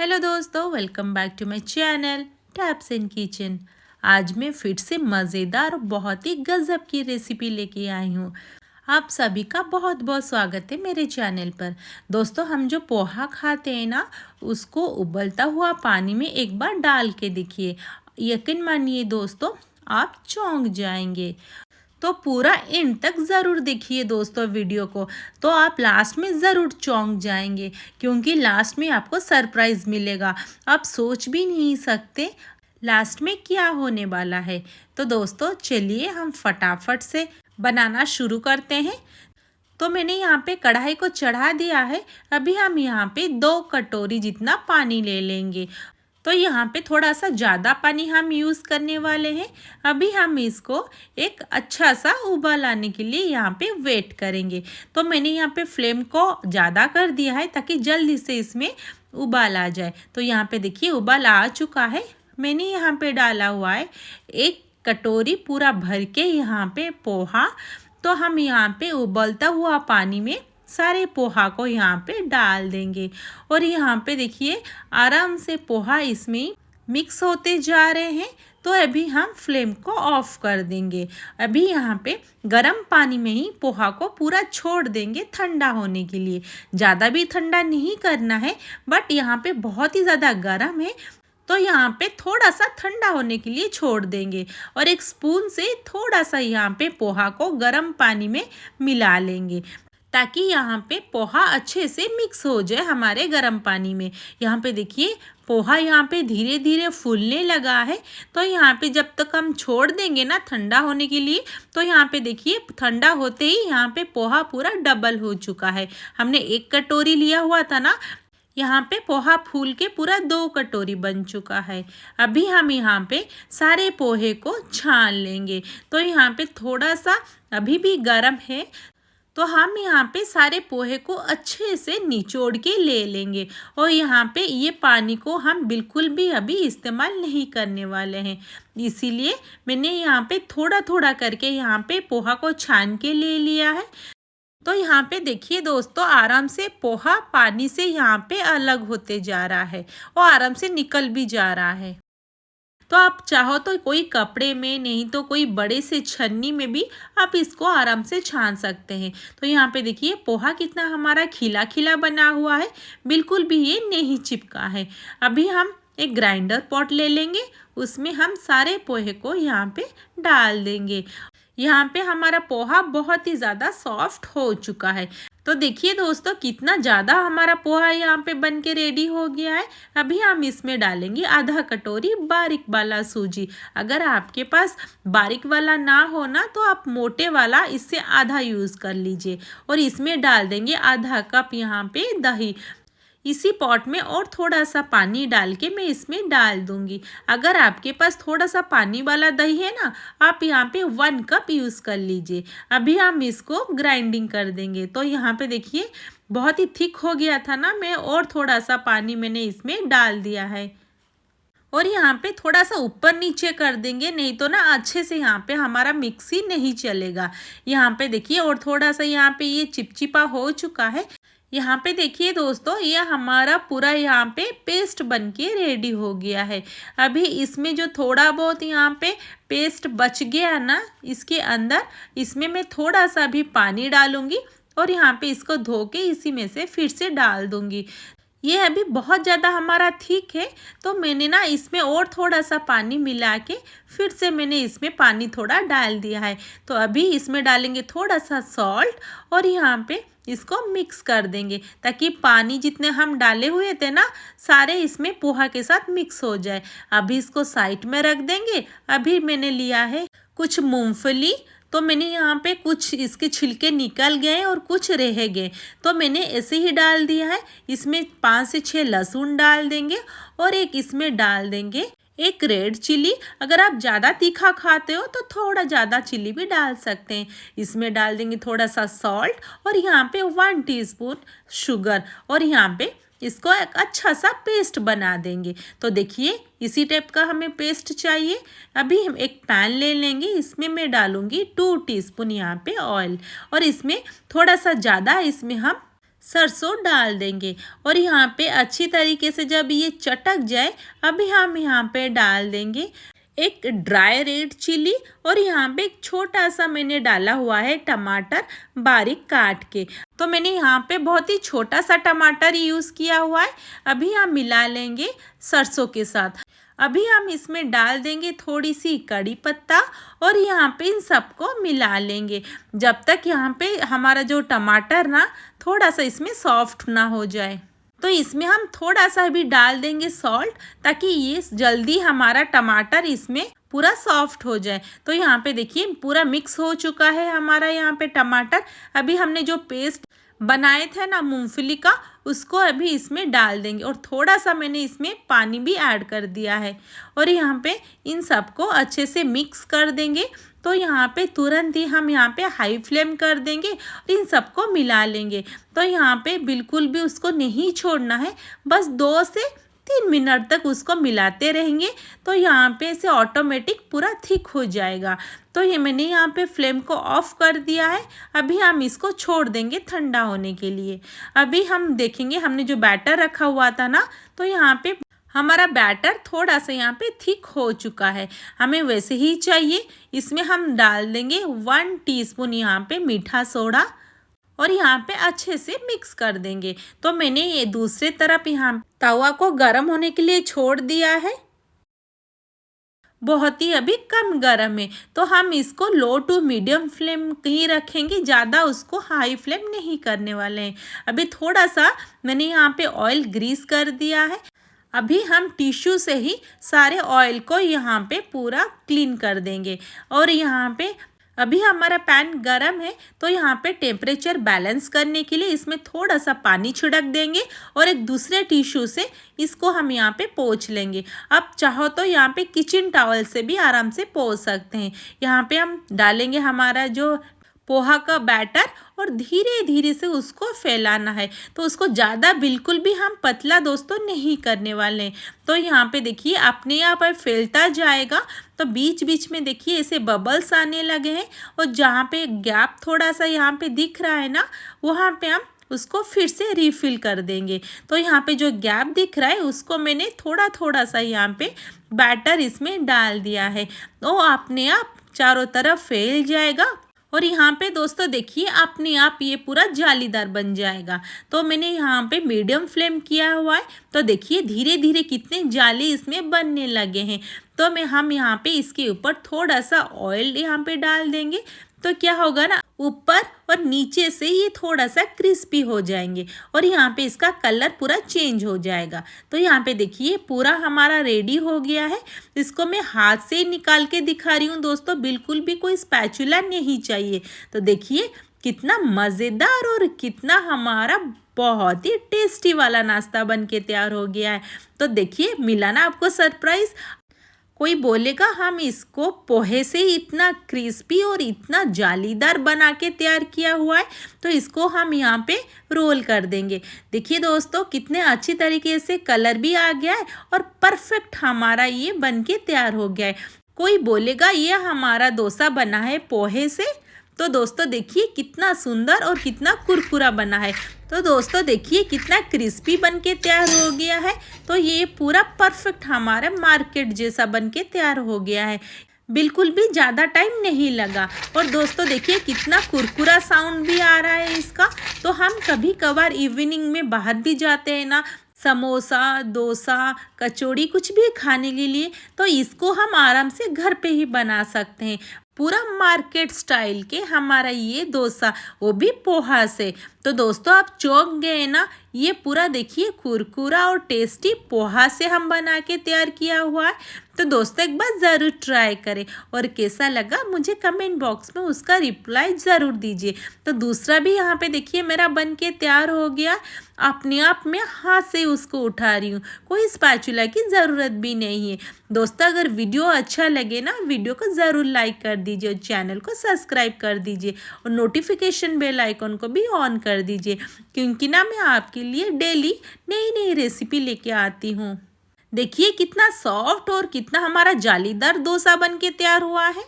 Hello दोस्तों, welcome back to my channel taps in kitchen. आज मैं फिर से मज़ेदार और बहुत ही गजब की रेसिपी लेके आई हूँ। आप सभी का बहुत बहुत स्वागत है मेरे चैनल पर। दोस्तों, हम जो पोहा खाते हैं ना, उसको उबलता हुआ पानी में एक बार डाल के देखिए। यकीन मानिए दोस्तों, आप चौंक जाएंगे। तो पूरा एंड तक ज़रूर देखिए दोस्तों वीडियो को, तो आप लास्ट में ज़रूर चौंक जाएंगे, क्योंकि लास्ट में आपको सरप्राइज़ मिलेगा। आप सोच भी नहीं सकते लास्ट में क्या होने वाला है। तो दोस्तों चलिए हम फटाफट से बनाना शुरू करते हैं। तो मैंने यहाँ पे कढ़ाई को चढ़ा दिया है। अभी हम यहाँ पे 2 कटोरी जितना पानी ले लेंगे। तो यहाँ पे थोड़ा सा ज़्यादा पानी हम यूज़ करने वाले हैं। अभी हम इसको एक अच्छा सा उबाल आने के लिए यहाँ पे वेट करेंगे। तो मैंने यहाँ पे फ्लेम को ज़्यादा कर दिया है ताकि जल्दी से इसमें उबाल आ जाए। तो यहाँ पे देखिए उबाल आ चुका है। मैंने यहाँ पे डाला हुआ है 1 कटोरी पूरा भर के यहाँ पे पोहा। तो हम यहाँ पे उबलता हुआ पानी में सारे पोहा को यहाँ पे डाल देंगे और यहाँ पे देखिए आराम से पोहा इसमें मिक्स होते जा रहे हैं। तो अभी हम फ्लेम को ऑफ कर देंगे। अभी यहाँ पे गर्म पानी में ही पोहा को पूरा छोड़ देंगे ठंडा होने के लिए। ज़्यादा भी ठंडा नहीं करना है, बट यहाँ पे बहुत ही ज़्यादा गर्म है, तो यहाँ पे थोड़ा सा ठंडा होने के लिए छोड़ देंगे और एक स्पून से थोड़ा सा यहाँ पे पोहा को गर्म पानी में मिला लेंगे, ताकि यहाँ पे पोहा अच्छे से मिक्स हो जाए हमारे गर्म पानी में। यहाँ पे देखिए पोहा यहाँ पे धीरे धीरे फूलने लगा है। तो यहाँ पे जब तक हम छोड़ देंगे ना ठंडा होने के लिए, तो यहाँ पे देखिए ठंडा होते ही यहाँ पे पोहा पूरा डबल हो चुका है। हमने 1 कटोरी लिया हुआ था ना, यहाँ पे पोहा फूल के पूरा 2 कटोरी बन चुका है। अभी हम यहाँ पे सारे पोहे को छान लेंगे। तो यहाँ पे थोड़ा सा अभी भी गर्म है, तो हम यहाँ पे सारे पोहे को अच्छे से निचोड़ के ले लेंगे और यहाँ पे ये पानी को हम बिल्कुल भी अभी इस्तेमाल नहीं करने वाले हैं। इसीलिए मैंने यहाँ पे थोड़ा थोड़ा करके यहाँ पे पोहा को छान के ले लिया है। तो यहाँ पे देखिए दोस्तों, आराम से पोहा पानी से यहाँ पे अलग होते जा रहा है और आराम से निकल भी जा रहा है। तो आप चाहो तो कोई कपड़े में, नहीं तो कोई बड़े से छन्नी में भी आप इसको आराम से छान सकते हैं। तो यहाँ पे देखिए पोहा कितना हमारा खिला खिला बना हुआ है, बिल्कुल भी ये नहीं चिपका है। अभी हम एक ग्राइंडर पॉट ले लेंगे, उसमें हम सारे पोहे को यहाँ पे डाल देंगे। यहाँ पे हमारा पोहा बहुत ही ज़्यादा सॉफ्ट हो चुका है। तो देखिए दोस्तों कितना ज़्यादा हमारा पोहा यहाँ पे बन के रेडी हो गया है। अभी हम इसमें डालेंगे आधा कटोरी बारीक वाला सूजी। अगर आपके पास बारीक वाला ना हो ना, तो आप मोटे वाला इससे आधा यूज़ कर लीजिए और इसमें डाल देंगे आधा कप यहाँ पे दही। इसी पॉट में और थोड़ा सा पानी डाल के मैं इसमें डाल दूंगी। अगर आपके पास थोड़ा सा पानी वाला दही है ना, आप यहाँ पे 1 कप यूज़ कर लीजिए। अभी हम इसको ग्राइंडिंग कर देंगे। तो यहाँ पे देखिए बहुत ही थिक हो गया था ना, मैं और थोड़ा सा पानी मैंने इसमें डाल दिया है और यहाँ पे थोड़ा सा ऊपर नीचे कर देंगे, नहीं तो ना अच्छे से यहाँ पे हमारा मिक्स ही नहीं चलेगा। यहाँ पे देखिए और थोड़ा सा यहाँ पे ये चिपचिपा हो चुका है। यहाँ पे देखिए दोस्तों, ये हमारा पूरा यहाँ पे पेस्ट बन के रेडी हो गया है। अभी इसमें जो थोड़ा बहुत यहाँ पे पेस्ट बच गया ना, इसके अंदर इसमें मैं थोड़ा सा भी पानी डालूंगी और यहाँ पे इसको धो के इसी में से फिर से डाल दूंगी। ये अभी बहुत ज़्यादा हमारा थिक है, तो मैंने ना इसमें और थोड़ा सा पानी मिला के फिर से मैंने इसमें पानी थोड़ा डाल दिया है। तो अभी इसमें डालेंगे थोड़ा सा सॉल्ट और यहाँ पे इसको मिक्स कर देंगे, ताकि पानी जितने हम डाले हुए थे ना, सारे इसमें पोहा के साथ मिक्स हो जाए। अभी इसको साइड में रख देंगे। अभी मैंने लिया है कुछ मूंगफली। तो मैंने यहाँ पे कुछ इसके छिलके निकल गए और कुछ रह गए, तो मैंने ऐसे ही डाल दिया है। इसमें 5 से 6 लहसुन डाल देंगे और एक इसमें डाल देंगे एक रेड चिली। अगर आप ज़्यादा तीखा खाते हो तो थोड़ा ज़्यादा चिली भी डाल सकते हैं। इसमें डाल देंगे थोड़ा सा सॉल्ट और यहाँ पे 1 टीस्पून शुगर और यहाँ पे इसको एक अच्छा सा पेस्ट बना देंगे। तो देखिए इसी टाइप का हमें पेस्ट चाहिए। अभी हम एक पैन ले लेंगे, इसमें मैं डालूंगी 2 टीस्पून यहाँ पे ऑयल और इसमें थोड़ा सा ज़्यादा इसमें हम सरसों डाल देंगे और यहाँ पे अच्छी तरीके से जब ये चटक जाए, अभी हम यहाँ पे डाल देंगे एक ड्राई रेड चिली और यहाँ पे एक छोटा सा मैंने डाला हुआ है टमाटर बारीक काट के। तो मैंने यहाँ पे बहुत ही छोटा सा टमाटर यूज़ किया हुआ है। अभी हम मिला लेंगे सरसों के साथ। अभी हम इसमें डाल देंगे थोड़ी सी कड़ी पत्ता और यहाँ पे इन सबको मिला लेंगे जब तक यहाँ पे हमारा जो टमाटर ना थोड़ा सा इसमें सॉफ्ट ना हो जाए। तो इसमें हम थोड़ा सा भी डाल देंगे सॉल्ट, ताकि ये जल्दी हमारा टमाटर इसमें पूरा सॉफ्ट हो जाए। तो यहाँ पे देखिए पूरा मिक्स हो चुका है हमारा यहाँ पे टमाटर। अभी हमने जो पेस्ट बनाए थे ना मूंगफली का, उसको अभी इसमें डाल देंगे और थोड़ा सा मैंने इसमें पानी भी ऐड कर दिया है और यहाँ पे इन सबको अच्छे से मिक्स कर देंगे। तो यहाँ पे तुरंत ही हम यहाँ पे हाई फ्लेम कर देंगे और इन सबको मिला लेंगे। तो यहाँ पे बिल्कुल भी उसको नहीं छोड़ना है, बस 2 से 3 मिनट तक उसको मिलाते रहेंगे। तो यहाँ पे इसे ऑटोमेटिक पूरा थिक हो जाएगा। तो ये मैंने यहाँ पे फ्लेम को ऑफ कर दिया है। अभी हम इसको छोड़ देंगे ठंडा होने के लिए। अभी हम देखेंगे हमने जो बैटर रखा हुआ था ना, तो यहाँ पे हमारा बैटर थोड़ा सा यहाँ पे थिक हो चुका है, हमें वैसे ही चाहिए। इसमें हम डाल देंगे 1 टीस्पून यहाँ पे मीठा सोडा और यहाँ पे अच्छे से मिक्स कर देंगे। तो मैंने ये दूसरे तरफ यहाँ तवा को गर्म होने के लिए छोड़ दिया है, बहुत ही अभी कम गर्म है। तो हम इसको लो टू मीडियम फ्लेम ही रखेंगे, ज़्यादा उसको हाई फ्लेम नहीं करने वाले हैं। अभी थोड़ा सा मैंने यहाँ पे ऑयल ग्रीस कर दिया है। अभी हम टिश्यू से ही सारे ऑयल को यहाँ पे पूरा क्लीन कर देंगे। और यहाँ पे अभी हमारा पैन गरम है, तो यहाँ पे टेम्परेचर बैलेंस करने के लिए इसमें थोड़ा सा पानी छिड़क देंगे और एक दूसरे टिश्यू से इसको हम यहाँ पे पोंछ लेंगे। अब चाहो तो यहाँ पे किचन टॉवल से भी आराम से पोंछ सकते हैं। यहाँ पे हम डालेंगे हमारा जो पोहा का बैटर और धीरे धीरे से उसको फैलाना है। तो उसको ज़्यादा बिल्कुल भी हम पतला दोस्तों नहीं करने वाले हैं। तो यहाँ पे देखिए अपने आप फैलता जाएगा। तो बीच बीच में देखिए ऐसे बबल्स आने लगे हैं और जहाँ पे गैप थोड़ा सा यहाँ पे दिख रहा है ना, वहाँ पे हम उसको फिर से रिफ़िल कर देंगे। तो यहाँ पे जो गैप दिख रहा है उसको मैंने थोड़ा थोड़ा सा यहाँ पे बैटर इसमें डाल दिया है। तो अपने आप चारों तरफ फैल जाएगा और यहाँ पे दोस्तों देखिए अपने आप ये पूरा जालीदार बन जाएगा। तो मैंने यहाँ पे मीडियम फ्लेम किया हुआ है। तो देखिए धीरे धीरे कितने जाली इसमें बनने लगे हैं। तो हम यहाँ पे इसके ऊपर थोड़ा सा ऑयल यहाँ पे डाल देंगे। तो क्या होगा ना, ऊपर और नीचे से ये थोड़ा सा क्रिस्पी हो जाएंगे और यहाँ पे इसका कलर पूरा चेंज हो जाएगा। तो यहाँ पे देखिए पूरा हमारा रेडी हो गया है। इसको मैं हाथ से ही निकाल के दिखा रही हूँ दोस्तों, बिल्कुल भी कोई स्पैचुला नहीं चाहिए। तो देखिए कितना मज़ेदार और कितना हमारा बहुत ही टेस्टी वाला नाश्ता बन के तैयार हो गया है। तो देखिए मिला ना आपको सरप्राइज़। कोई बोलेगा हम इसको पोहे से इतना क्रिस्पी और इतना जालीदार बना के तैयार किया हुआ है, तो इसको हम यहाँ पे रोल कर देंगे। देखिए दोस्तों कितने अच्छी तरीके से कलर भी आ गया है और परफेक्ट हमारा ये बन के तैयार हो गया है। कोई बोलेगा ये हमारा डोसा बना है पोहे से, तो दोस्तों देखिए कितना सुंदर और कितना कुरकुरा बना है। तो दोस्तों देखिए कितना क्रिस्पी बन के तैयार हो गया है। तो ये पूरा परफेक्ट हमारा मार्केट जैसा बन के तैयार हो गया है, बिल्कुल भी ज़्यादा टाइम नहीं लगा। और दोस्तों देखिए कितना कुरकुरा साउंड भी आ रहा है इसका। तो हम कभी कभार इवनिंग में बाहर भी जाते हैं ना, समोसा डोसा कचौड़ी कुछ भी खाने के लिए, तो इसको हम आराम से घर पे ही बना सकते हैं। पूरा मार्केट स्टाइल के हमारा ये डोसा, वो भी पोहा से। तो दोस्तों आप चौंक गए ना, ये पूरा देखिए कुरकुरा और टेस्टी पोहा से हम बना के तैयार किया हुआ है। तो दोस्तों एक बार ज़रूर ट्राई करें और कैसा लगा मुझे कमेंट बॉक्स में उसका रिप्लाई ज़रूर दीजिए। तो दूसरा भी यहाँ पे देखिए मेरा बन के तैयार हो गया। अपने आप में हाथ से उसको उठा रही हूँ, कोई स्पैचुला की ज़रूरत भी नहीं है। दोस्तों अगर वीडियो अच्छा लगे ना, वीडियो को ज़रूर लाइक कर दीजिए और चैनल को सब्सक्राइब कर दीजिए और नोटिफिकेशन बेल आइकन को भी ऑन कर दीजिए, क्योंकि ना मैं आपके लिए डेली नई नई रेसिपी लेके आती हूँ। देखिए कितना सॉफ्ट और कितना हमारा जालीदार डोसा बन के तैयार हुआ है।